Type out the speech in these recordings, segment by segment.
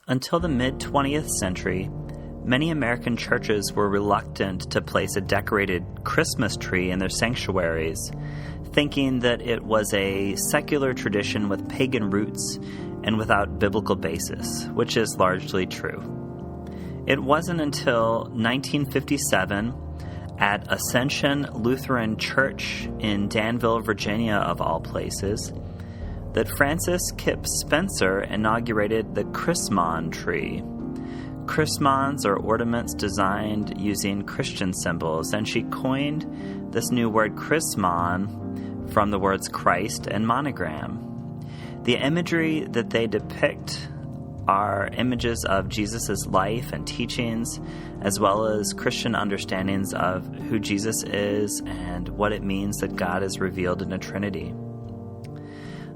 Until the mid-20th century, many American churches were reluctant to place a decorated Christmas tree in their sanctuaries, thinking that it was a secular tradition with pagan roots and without biblical basis, which is largely true. It wasn't until 1957 at Ascension Lutheran Church in Danville, Virginia, of all places, that Frances Kipp Spencer inaugurated the Chrismon Tree. Chrismons are ornaments designed using Christian symbols, and she coined this new word Chrismon from the words Christ and monogram. The imagery that they depict are images of Jesus' life and teachings, as well as Christian understandings of who Jesus is and what it means that God is revealed in a Trinity.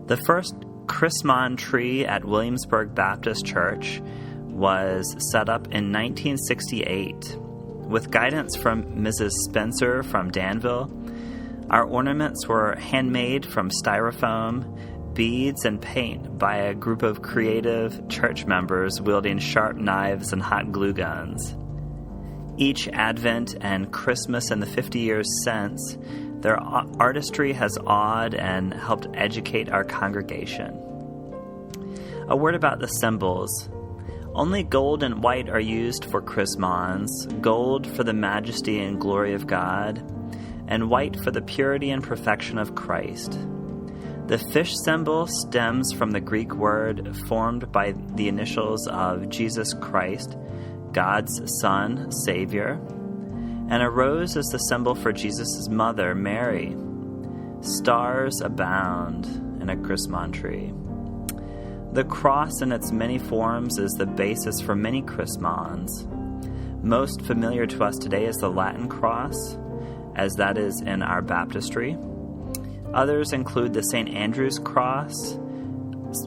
The first Chrismon tree at Williamsburg Baptist Church was set up in 1968. With guidance from Mrs. Spencer from Danville, our ornaments were handmade from styrofoam, beads, and paint by a group of creative church members wielding sharp knives and hot glue guns. Each Advent and Christmas in the 50 years since, their artistry has awed and helped educate our congregation. A word about the symbols. Only gold and white are used for Chrismons, gold for the majesty and glory of God, and white for the purity and perfection of Christ. The fish symbol stems from the Greek word formed by the initials of Jesus Christ, God's Son, Savior, and a rose is the symbol for Jesus' mother, Mary. Stars abound in a Chrismon tree. The cross in its many forms is the basis for many Chrismons. Most familiar to us today is the Latin cross, as that is in our baptistry. Others include the St. Andrew's cross,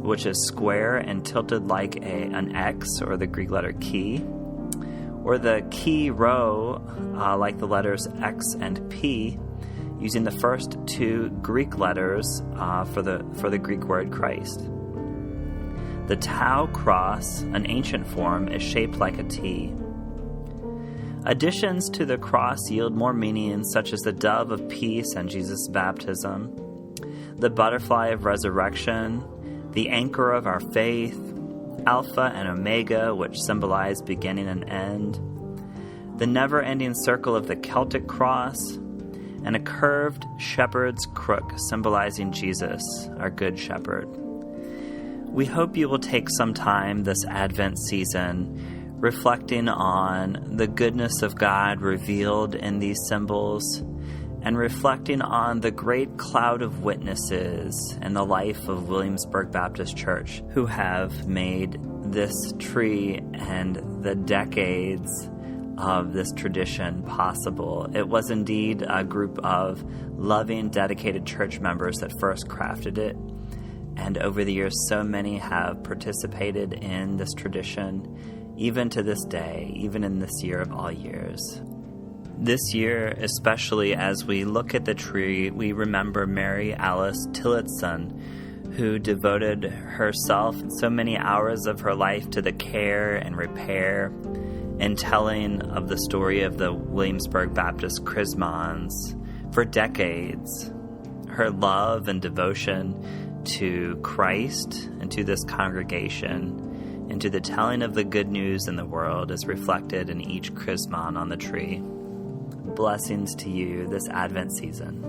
which is square and tilted like an X, or the Greek letter chi, or the chi rho, like the letters X and P, using the first two Greek letters for the Greek word Christ. The Tau cross, an ancient form, is shaped like a T. Additions to the cross yield more meanings, such as the dove of peace and Jesus' baptism, the butterfly of resurrection, the anchor of our faith, Alpha and Omega, which symbolize beginning and end, the never-ending circle of the Celtic cross, and a curved shepherd's crook symbolizing Jesus, our Good Shepherd. We hope you will take some time this Advent season reflecting on the goodness of God revealed in these symbols, and reflecting on the great cloud of witnesses in the life of Williamsburg Baptist Church who have made this tree and the decades of this tradition possible. It was indeed a group of loving, dedicated church members that first crafted it, and over the years so many have participated in this tradition, even to this day, even in this year of all years. This year, especially as we look at the tree, we remember Mary Alice Tillotson, who devoted herself and so many hours of her life to the care and repair and telling of the story of the Williamsburg Baptist Chrismons for decades. Her love and devotion to Christ and to this congregation and to the telling of the good news in the world is reflected in each Chrismon on the tree. Blessings to you this Advent season.